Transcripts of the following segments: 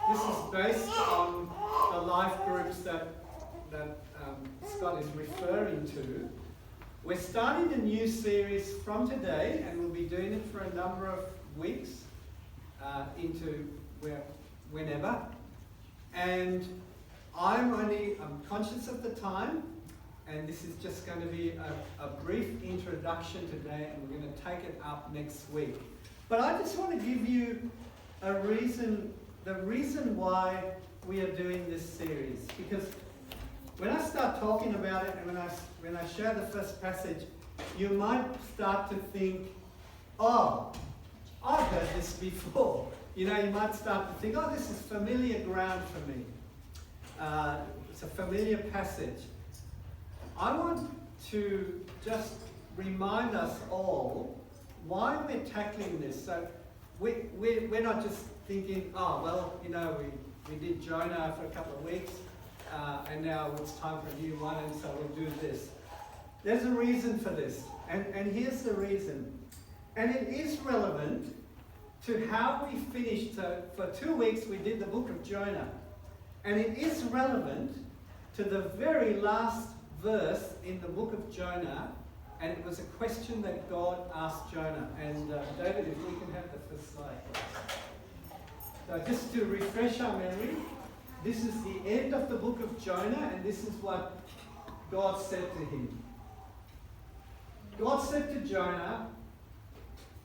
This is based on the life groups that Scott is referring to. We're starting a new series from today, and we'll be doing it for a number of weeks into whenever. And I'm conscious of the time, and this is just going to be a brief introduction today, and we're going to take it up next week. But I just want to give you the reason why we are doing this series, because when I start talking about it, and when I share the first passage, you might start to think, oh, I've heard this before. You might start to think, oh, this is familiar ground for me. It's a familiar passage. I want to just remind us all why we're tackling this. So we're not just thinking, oh, well, we did Jonah for a couple of weeks, and now it's time for a new one, and so we'll do this. There's a reason for this, and here's the reason. And it is relevant to how we finished. So for 2 weeks we did the book of Jonah, and it is relevant to the very last verse in the book of Jonah, and it was a question that God asked Jonah. And David, if we can have the first slide. So just to refresh our memory, this is the end of the book of Jonah, and this is what God said to him. God said to Jonah,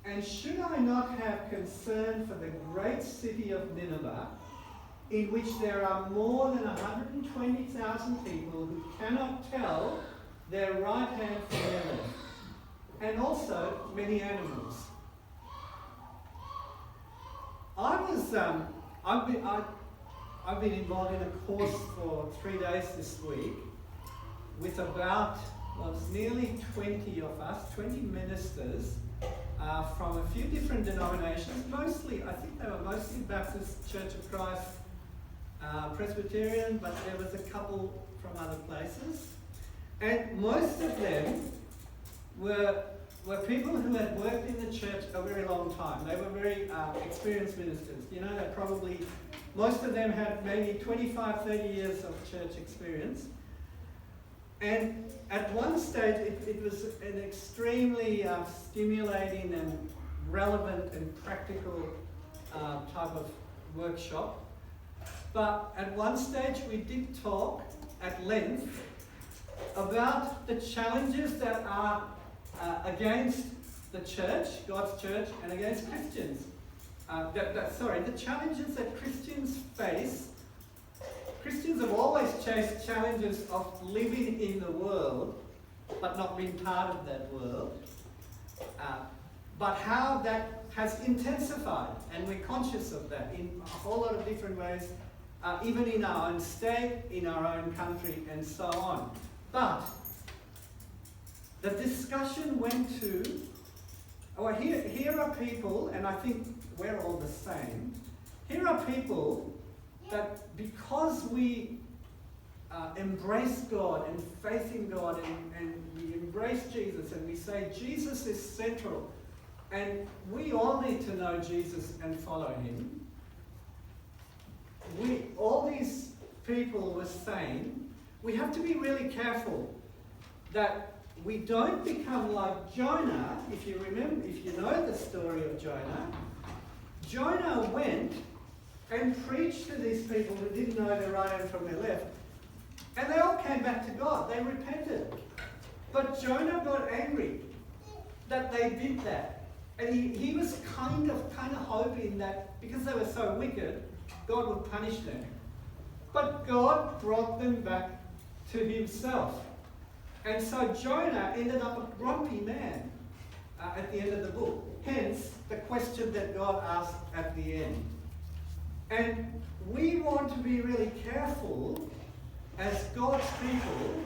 "And should I not have concern for the great city of Nineveh, in which there are more than 120,000 people who cannot tell their right hand from their left, and also many animals?" I've been involved in a course for 3 days this week with it's nearly 20 of us, 20 ministers from a few different denominations. I think they were mostly Baptist, Church of Christ, Presbyterian, but there was a couple from other places. And most of them were people who had worked in the church a very long time. They were very experienced ministers. Most of them had maybe 25, 30 years of church experience. And at one stage, it was an extremely stimulating and relevant and practical type of workshop. But at one stage, we did talk at length about the challenges that are against the church, God's church, and against Christians. The challenges that Christians face. Christians have always chased challenges of living in the world, but not being part of that world. But how that has intensified, and we're conscious of that in a whole lot of different ways, even in our own state, in our own country, and so on. But the discussion went to, here are people, and I think we're all the same, here are people that because we embrace God and faith in God and we embrace Jesus and we say Jesus is central and we all need to know Jesus and follow him, all these people were saying we have to be really careful that we don't become like Jonah. If you know the story of Jonah, Jonah went and preached to these people who didn't know their right hand from their left, and they all came back to God. They repented. But Jonah got angry that they did that. And he was kind of hoping that because they were so wicked, God would punish them. But God brought them back to himself. And so Jonah ended up a grumpy man at the end of the book. Hence, the question that God asked at the end. And we want to be really careful as God's people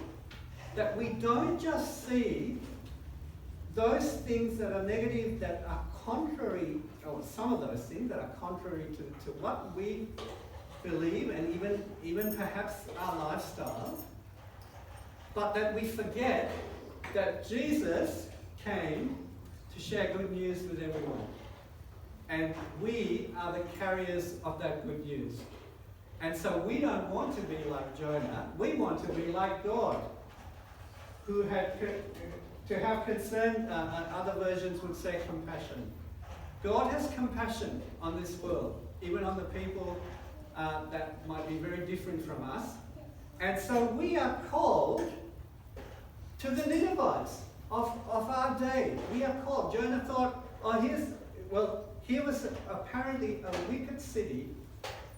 that we don't just see those things that are negative, that are contrary, or some of those things that are contrary to what we believe and even perhaps our lifestyle, but that we forget that Jesus came to share good news with everyone. And we are the carriers of that good news. And so we don't want to be like Jonah. We want to be like God, who had to have concern, other versions would say compassion. God has compassion on this world, even on the people that might be very different from us. And so we are called to the Ninevites of our day. We are called. Jonah thought, here was apparently a wicked city,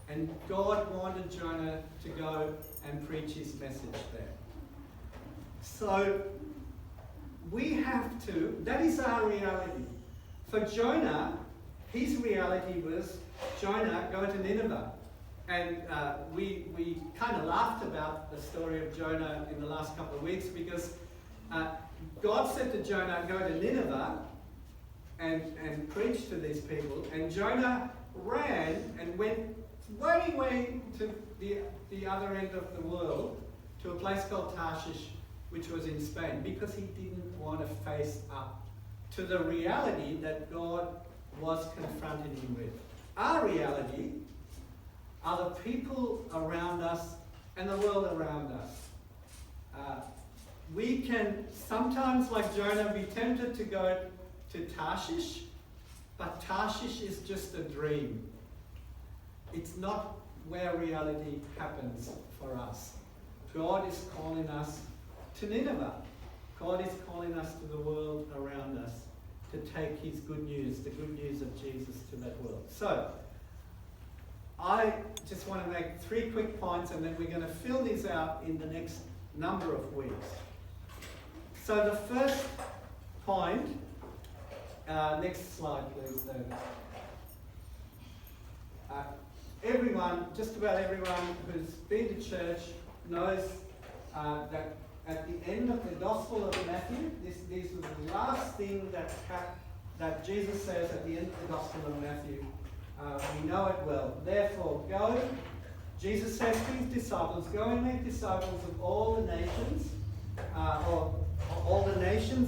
and God wanted Jonah to go and preach his message there. So we have to, that is our reality. For Jonah, his reality was, Jonah, go to Nineveh. And we kind of laughed about the story of Jonah in the last couple of weeks because God said to Jonah, go to Nineveh and preach to these people. And Jonah ran and went way to the other end of the world, to a place called Tarshish, which was in Spain, because he didn't want to face up to the reality that God was confronting him with. Our reality are the people around us and the world around us. We can sometimes, like Jonah, be tempted to go to Tarshish, but Tarshish is just a dream. It's not where reality happens for us. God is calling us to Nineveh. God is calling us to the world around us to take his good news, the good news of Jesus, to that world. So, I just want to make 3 quick points, and then we're going to fill these out in the next number of weeks. So the first point, next slide please, David. Everyone, just about everyone who's been to church knows that at the end of the Gospel of Matthew, this is the last thing that Jesus says at the end of the Gospel of Matthew. We know it well. Therefore, go, Jesus says to his disciples, go and make disciples of all the nations,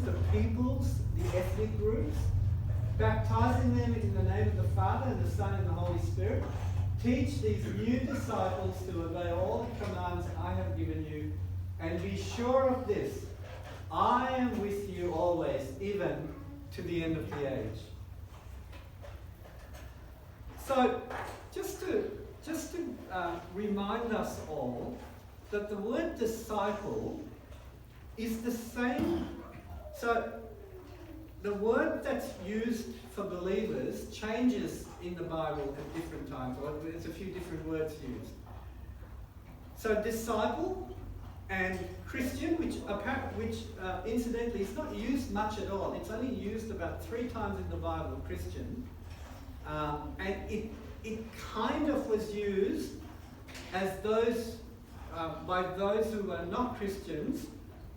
the peoples, the ethnic groups, baptizing them in the name of the Father and the Son and the Holy Spirit. Teach these new disciples to obey all the commands I have given you, and be sure of this, I am with you always, even to the end of the age. So, just to remind us all that the word disciple is the same. So, the word that's used for believers changes in the Bible at different times, or there's a few different words used. So, disciple and Christian, which incidentally is not used much at all. It's only used about 3 times in the Bible, Christian. And it kind of was used as by those who were not Christians,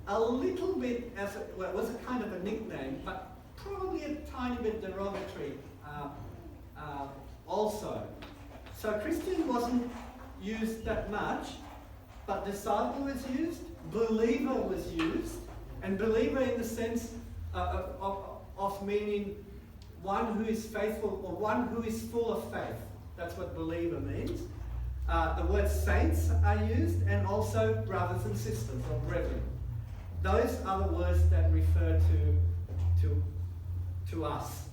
a little bit as it was a kind of a nickname, but probably a tiny bit derogatory also. So Christian wasn't used that much, but disciple was used, believer was used, and believer in the sense of meaning one who is faithful, or one who is full of faith. That's what believer means. The word saints are used, and also brothers and sisters, or brethren. Those are the words that refer to us,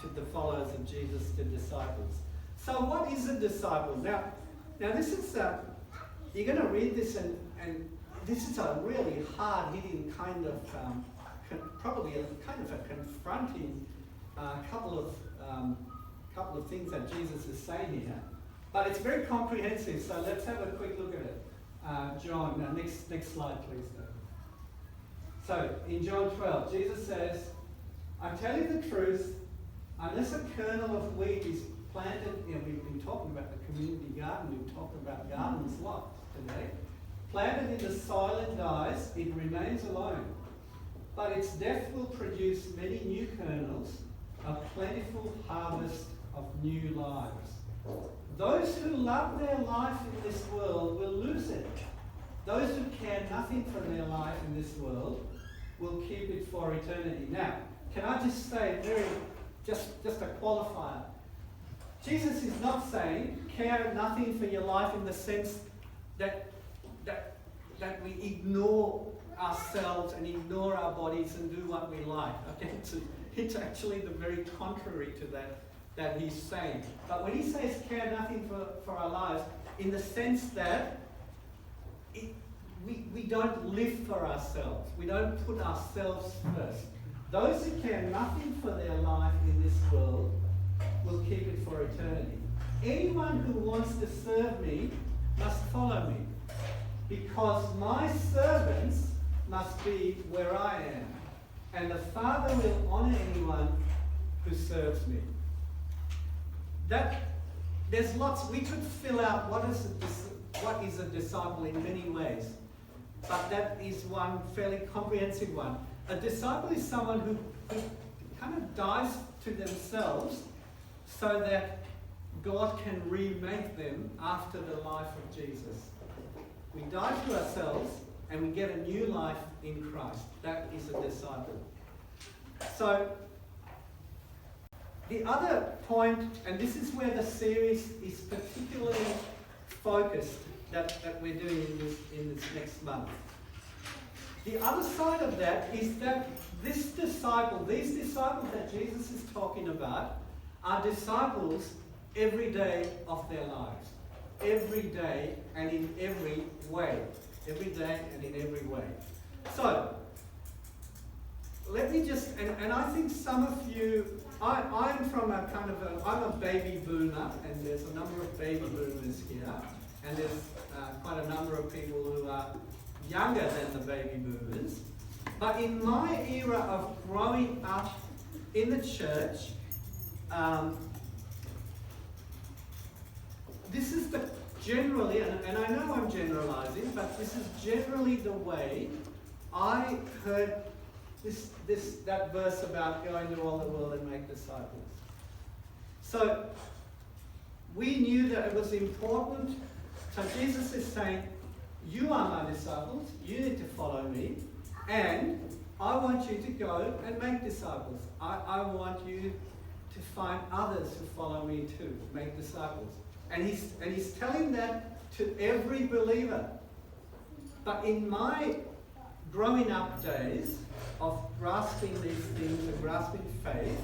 to the followers of Jesus, to disciples. So what is a disciple? Now this is, you're going to read this, and this is a really hard-hitting kind of, probably a kind of a confronting couple of things that Jesus is saying here. But it's very comprehensive, so let's have a quick look at it. John, next slide please. So, in John 12, Jesus says, I tell you the truth, unless a kernel of wheat is planted, we've been talking about the community garden, we've talked about gardens a lot today, planted in the soil and dies, it remains alone. But its death will produce many new kernels, a plentiful harvest of new lives. Those who love their life in this world will lose it. Those who care nothing for their life in this world will keep it for eternity. Now, can I just say just a qualifier? Jesus is not saying care nothing for your life in the sense that we ignore ourselves and ignore our bodies and do what we like. Okay, it's actually the very contrary to that he's saying. But when he says care nothing for our lives, in the sense that we don't live for ourselves. We don't put ourselves first. Those who care nothing for their life in this world will keep it for eternity. Anyone who wants to serve me must follow me, because my servants must be where I am, and the Father will honor anyone who serves me. There's lots. We could fill out what is a disciple in many ways, but that is one fairly comprehensive one. A disciple is someone who kind of dies to themselves so that God can remake them after the life of Jesus. We die to ourselves and we get a new life in Christ. That is a disciple. So, the other point, and this is where the series is particularly focused, that we're doing in this next month. The other side of that is that these disciples that Jesus is talking about, are disciples every day of their lives. Every day and in every way. Every day and in every way. So, let me just, and I think some of you, I'm from a kind of I'm a baby boomer, and there's a number of baby boomers here, and there's quite a number of people who are younger than the baby boomers. But in my era of growing up in the church, this is generally, and I know I'm generalizing, but this is generally the way I heard that verse about go into all the world and make disciples. So we knew that it was important. So Jesus is saying, you are my disciples, you need to follow me, and I want you to go and make disciples. I want you to find others who follow me too, make disciples. And he's telling that to every believer. But in my growing up days of grasping these things and grasping faith,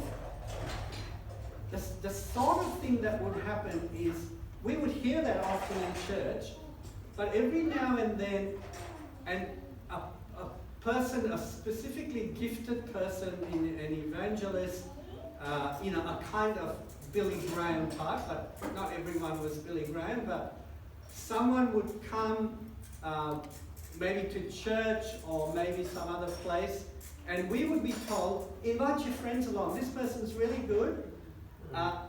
the sort of thing that would happen is we would hear that often in church, but every now and then, and a person, a specifically gifted person, an evangelist, a kind of Billy Graham type, but not everyone was Billy Graham, but someone would come maybe to church or maybe some other place, and we would be told, invite your friends along, this person's really good,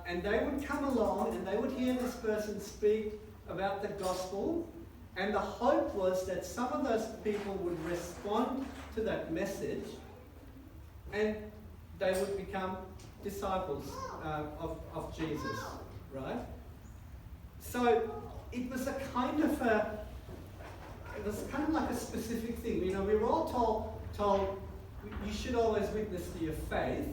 and they would come along and they would hear this person speak about the gospel, and the hope was that some of those people would respond to that message and they would become disciples of Jesus, right? So it was kind of like a specific thing. You know, we were all told you should always witness to your faith,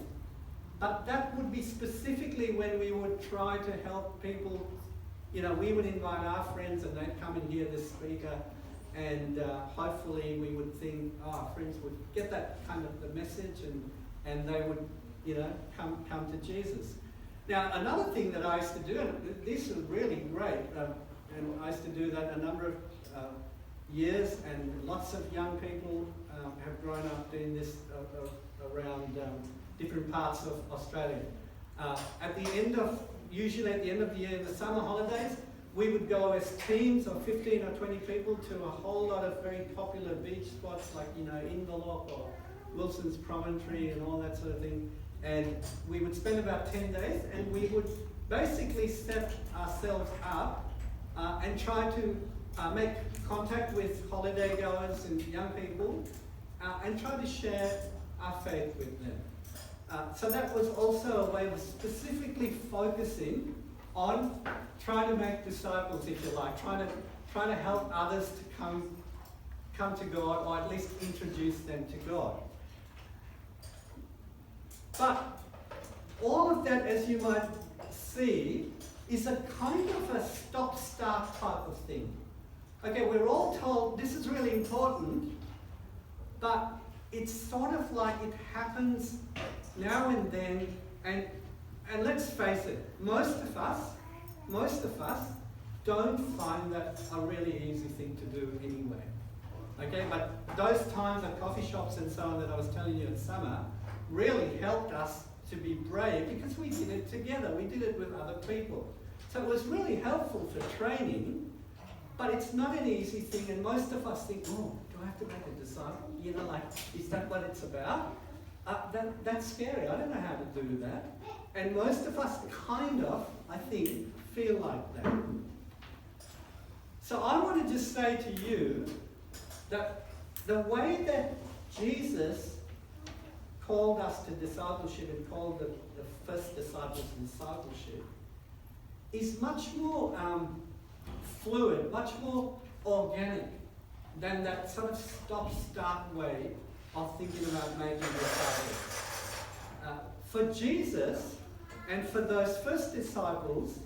but that would be specifically when we would try to help people. You know, we would invite our friends and they'd come and hear this speaker, and hopefully we would think, our friends would get that kind of the message, and they would, come to Jesus. Now, another thing that I used to do, and this was really great, and I used to do that a number of years, and lots of young people have grown up doing this around different parts of Australia. Usually at the end of the year, in the summer holidays, we would go as teams of 15 or 20 people to a whole lot of very popular beach spots like, Inverloch or Wilson's Promontory and all that sort of thing. And we would spend about 10 days, and we would basically set ourselves up and try to make contact with holiday goers and young people and try to share our faith with them. So that was also a way of specifically focusing on trying to make disciples, if you like, trying to help others to come to God, or at least introduce them to God. But all of that, as you might see is a kind of a stop-start type of thing. Okay, we're all told this is really important, but it's sort of like it happens now and then, and let's face it, most of us don't find that a really easy thing to do anyway. Okay, but those times at coffee shops and so on that I was telling you in summer really helped us to be brave because we did it together. We did it with other people. So it was really helpful for training, but it's not an easy thing, and most of us think, oh, do I have to make a disciple? You know, like, is that what it's about? That's scary. I don't know how to do that. And most of us kind of, I think, feel like that. So I want to just say to you that the way that Jesus called us to discipleship and called the first disciples to discipleship is much more fluid, much more organic than that sort of stop-start way of thinking about making disciples. For Jesus and for those first disciples,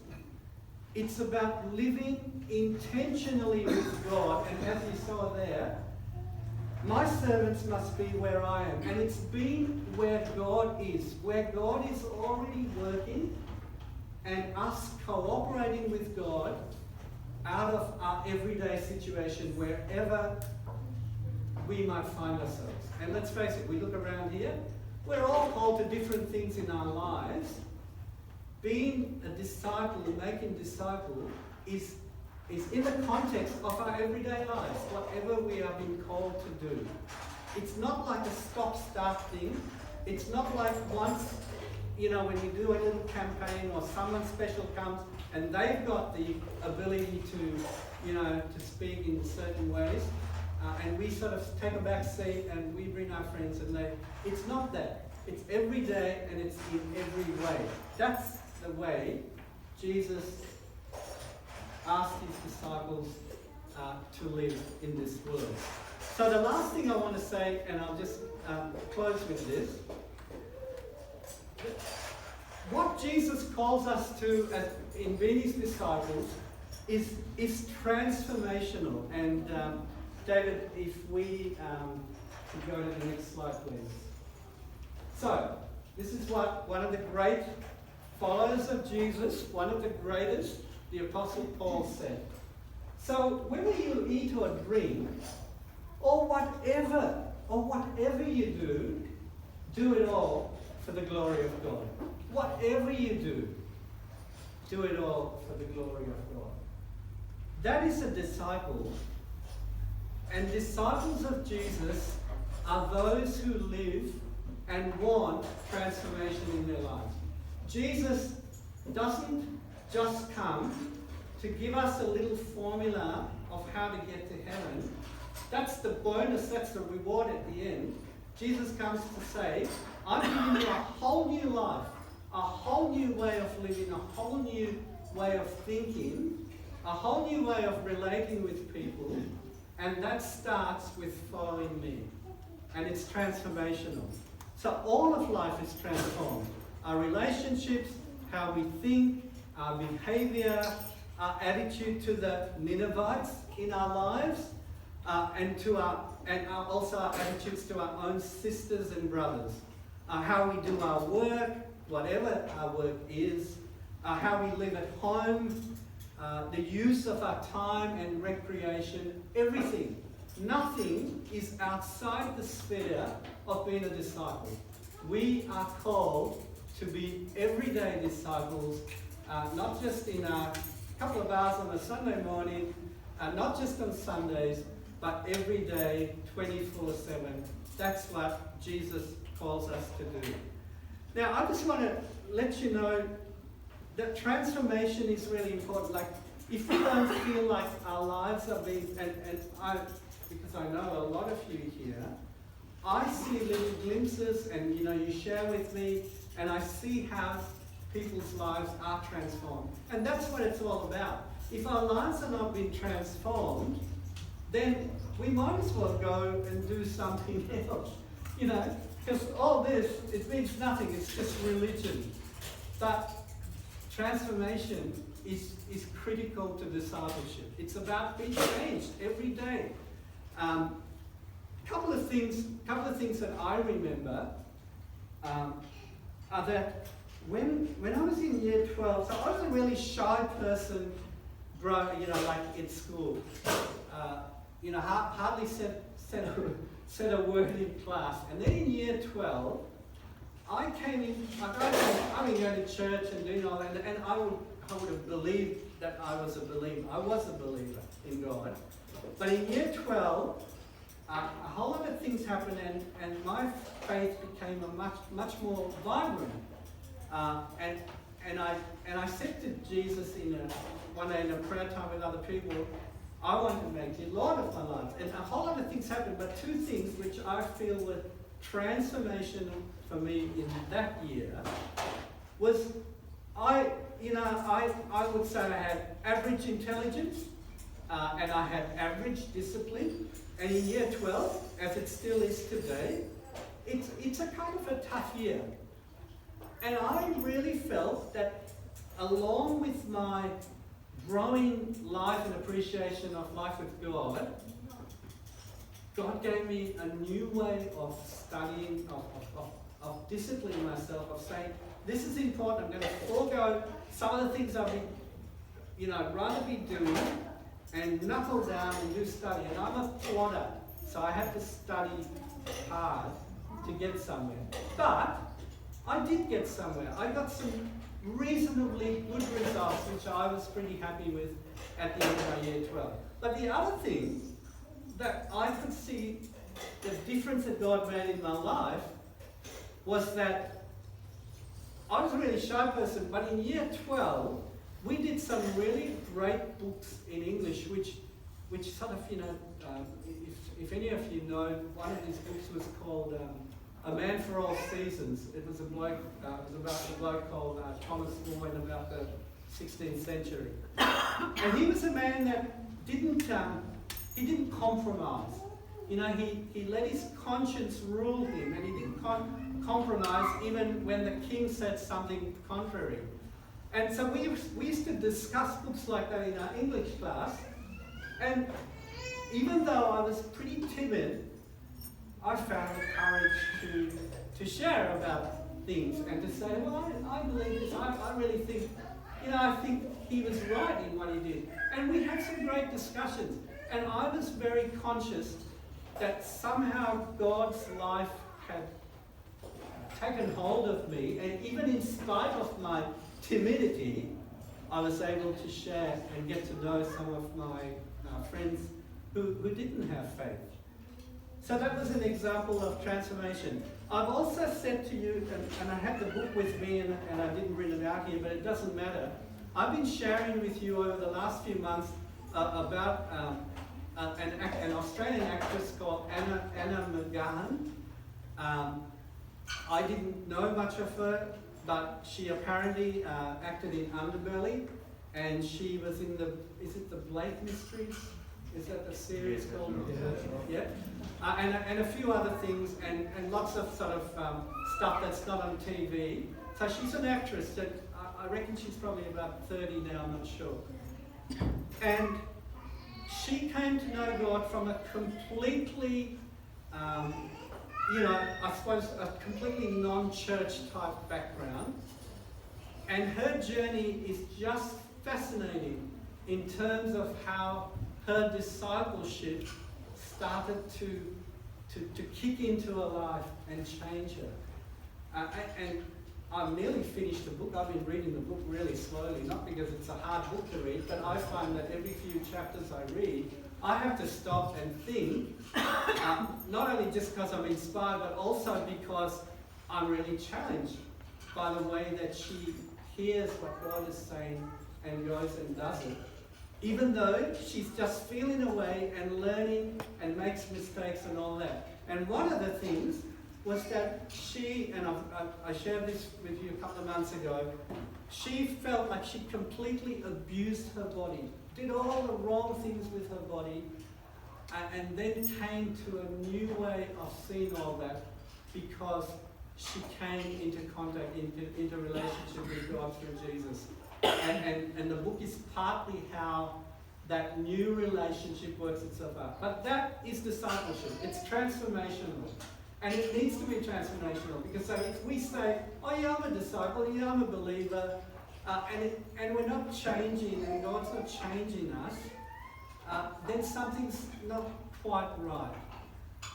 it's about living intentionally with God, and as you saw there, my servants must be where I am. And it's being where God is already working, and us cooperating with God out of our everyday situation, wherever we might find ourselves. And let's face it, we look around here, we're all called to different things in our lives. Being a disciple, making disciple, is in the context of our everyday lives, whatever we are being called to do. It's not like a stop-start thing. It's not like once, when you do a little campaign or someone special comes and they've got the ability to, to speak in certain ways, and we sort of take a back seat and we bring our friends it's not that. It's every day and it's in every way. That's the way Jesus asked his disciples to live in this world. So the last thing I want to say, and I'll just close with this, what Jesus calls us to in being his disciples is transformational. And David, if we could go to the next slide, please. So, this is what one of the great followers of Jesus, one of the greatest, the Apostle Paul said. So, whether you eat or drink, or whatever you do it all for the glory of God. Whatever you do it all for the glory of God. That is a disciple. And disciples of Jesus are those who live and want transformation in their lives. Jesus doesn't just come to give us a little formula of how to get to heaven. That's the bonus, that's the reward at the end. Jesus comes to say, I'm giving you a whole new life, a whole new way of living, a whole new way of thinking, a whole new way of relating with people, and that starts with following me. And it's transformational. So all of life is transformed. Our relationships, how we think, our behavior, our attitude to the Ninevites in our lives, and also our attitudes to our own sisters and brothers. How we do our work, whatever our work is, how we live at home, the use of our time and recreation, everything. Nothing is outside the sphere of being a disciple. We are called to be everyday disciples, not just in a couple of hours on a Sunday morning, not just on Sundays, but every day, 24/7. That's what Jesus calls us to do. Now, I just want to let you know that transformation is really important. Like, if we don't feel like our lives are being, because I know a lot of you here, I see little glimpses, and you share with me, and I see how people's lives are transformed. And that's what it's all about. If our lives are not being transformed, then we might as well go and do something else. Because all this, it means nothing, it's just religion. But transformation is critical to discipleship. It's about being changed every day. Couple of things that I remember are that when I was in year 12, so I was a really shy person, like in school. Hardly said a word in class. And then in year 12, I came in, I've been going to church and doing all that, and I would have believed that I was a believer. I was a believer in God. But in year 12, a whole lot of things happened, and my faith became much more vibrant. And I said to Jesus one day in a prayer time with other people, I want to make you Lord of my life. And a whole lot of things happened, but two things which I feel were transformational for me in that year was I would say I had average intelligence, and I had average discipline. And in year 12, as it still is today, it's a kind of a tough year. And I really felt that along with my growing life and appreciation of life with God gave me a new way of studying, of disciplining myself, of saying, this is important, I'm going to forego some of the things I'd rather be doing and knuckle down and do study. And I'm a plodder, so I have to study hard to get somewhere. But I did get somewhere. I got some reasonably good results, which I was pretty happy with at the end of my year 12. But the other thing that I could see the difference that God made in my life was that I was a really shy person, but in year 12, we did some really great books in English, which sort of, if any of you know, one of these books was called A Man for All Seasons. It was about a bloke called Thomas More in about the 16th century. And he was a man that didn't compromise. He let his conscience rule him, and he didn't compromise even when the king said something contrary. And so we used to discuss books like that in our English class. And even though I was pretty timid, I found the courage to share about things and to say, well, I believe this. I really think, I think he was right in what he did. And we had some great discussions. And I was very conscious that somehow God's life had taken hold of me, and even in spite of my timidity, I was able to share and get to know some of my friends who didn't have faith. So that was an example of transformation. I've also said to you, and I had the book with me, and I didn't read it out here, but it doesn't matter. I've been sharing with you over the last few months about an Australian actress called Anna McGahan. I didn't know much of her, but she apparently acted in Underbelly, and she was in is it the Blake Mysteries? Is that the series called? Yeah. And a few other things, and lots of sort of stuff that's not on TV. So she's an actress that I reckon she's probably about 30 now, I'm not sure. And she came to know God from a completely, I suppose a completely non-church type background. And her journey is just fascinating in terms of how her discipleship started to kick into her life and change her. And I've nearly finished the book. I've been reading the book really slowly, not because it's a hard book to read, but I find that every few chapters I read, I have to stop and think, not only just because I'm inspired, but also because I'm really challenged by the way that she hears what God is saying and goes and does it. Even though she's just feeling away and learning and makes mistakes and all that. And one of the things was that she, and I shared this with you a couple of months ago, she felt like she completely abused her body, did all the wrong things with her body, and then came to a new way of seeing all that because she came into contact, into relationship with God through Jesus. And the book is partly how that new relationship works itself out. But that is discipleship. It's transformational. And it needs to be transformational, because so if we say, oh yeah, I'm a disciple, yeah, I'm a believer, and we're not changing, and God's not changing us, then something's not quite right.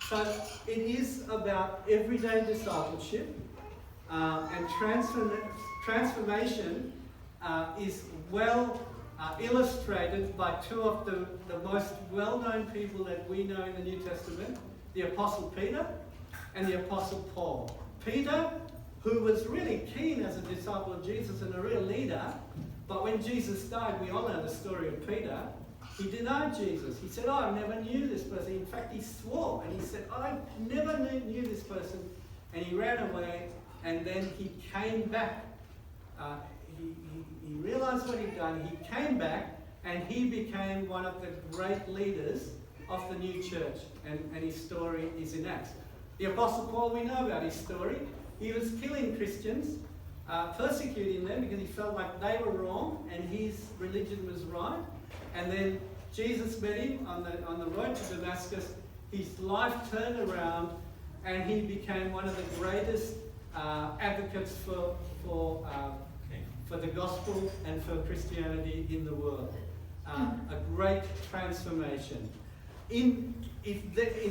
So it is about everyday discipleship, and transformation is well illustrated by two of the most well-known people that we know in the New Testament, the Apostle Peter and the Apostle Paul. Peter, who was really keen as a disciple of Jesus and a real leader, but when Jesus died, we all know the story of Peter. He denied Jesus. He said, oh, I never knew this person. In fact, he swore and he said, I never knew this person. And he ran away, and then he came back. He realized what he'd done. He came back, and he became one of the great leaders of the new church. And his story is in Acts. The Apostle Paul, we know about his story. He was killing Christians, persecuting them because he felt like they were wrong and his religion was right. And then Jesus met him on the road to Damascus. His life turned around, and he became one of the greatest advocates for the gospel and for Christianity in the world. A great transformation. In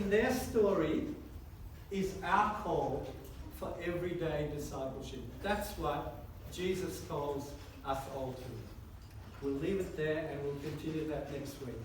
their story is our call for everyday discipleship. That's what Jesus calls us all to. We'll leave it there, and we'll continue that next week.